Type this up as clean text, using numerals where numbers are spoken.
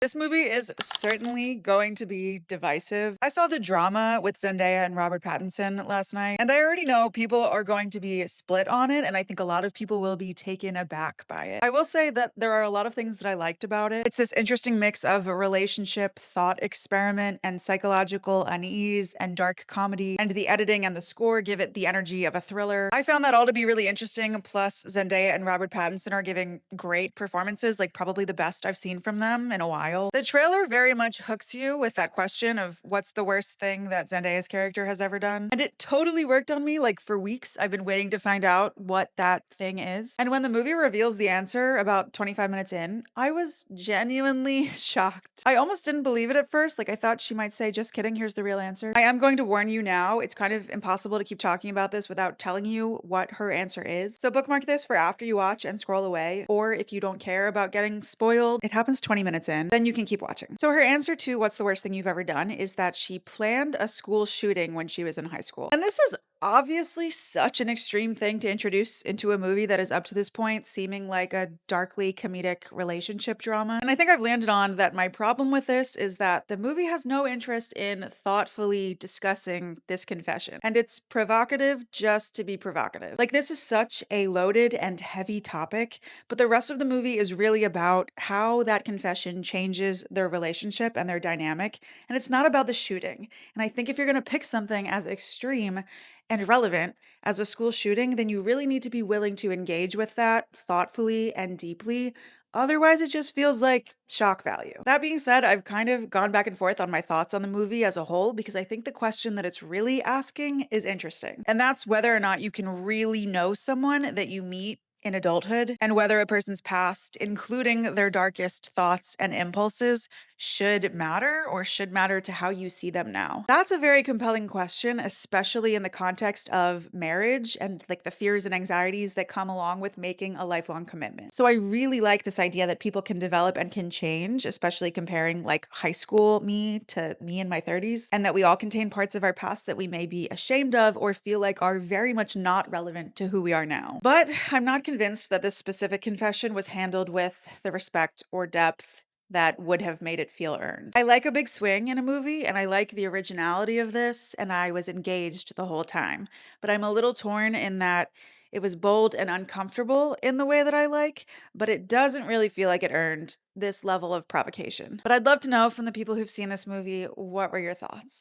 This movie is certainly going to be divisive. I saw the drama with Zendaya and Robert Pattinson last night, and I already know people are going to be split on it, and I think a lot of people will be taken aback by it. I will say that there are a lot of things that I liked about it. It's this interesting mix of a relationship, thought experiment, and psychological unease and dark comedy, and the editing and the score give it the energy of a thriller. I found that all to be really interesting. Plus, Zendaya and Robert Pattinson are giving great performances, like probably the best I've seen from them in a while. The trailer very much hooks you with that question of what's the worst thing that Zendaya's character has ever done. And it totally worked on me. Like for weeks, I've been waiting to find out what that thing is. And when the movie reveals the answer about 25 minutes in, I was genuinely shocked. I almost didn't believe it at first. Like I thought she might say, just kidding, here's the real answer. I am going to warn you now, it's kind of impossible to keep talking about this without telling you what her answer is. So bookmark this for after you watch and scroll away. Or if you don't care about getting spoiled, it happens 20 minutes in, then you can keep watching. So her answer to what's the worst thing you've ever done is that she planned a school shooting when she was in high school. And this is obviously such an extreme thing to introduce into a movie that is up to this point seeming like a darkly comedic relationship drama. And I think I've landed on that my problem with this is that the movie has no interest in thoughtfully discussing this confession. And it's provocative just to be provocative. Like this is such a loaded and heavy topic, but the rest of the movie is really about how that confession changes their relationship and their dynamic. And it's not about the shooting. And I think if you're going to pick something as extreme and relevant as a school shooting, then you really need to be willing to engage with that thoughtfully and deeply. Otherwise, it just feels like shock value. That being said, I've kind of gone back and forth on my thoughts on the movie as a whole because I think the question that it's really asking is interesting. And that's whether or not you can really know someone that you meet in adulthood and whether a person's past, including their darkest thoughts and impulses, should matter or should matter to how you see them now. That's a very compelling question, especially in the context of marriage and like the fears and anxieties that come along with making a lifelong commitment. So I really like this idea that people can develop and can change, especially comparing like high school me to me in my 30s, and that we all contain parts of our past that we may be ashamed of or feel like are very much not relevant to who we are now. But I'm not convinced that this specific confession was handled with the respect or depth that would have made it feel earned. I like a big swing in a movie and I like the originality of this, and I was engaged the whole time. But I'm a little torn in that it was bold and uncomfortable in the way that I like, but it doesn't really feel like it earned this level of provocation. But I'd love to know from the people who've seen this movie, what were your thoughts?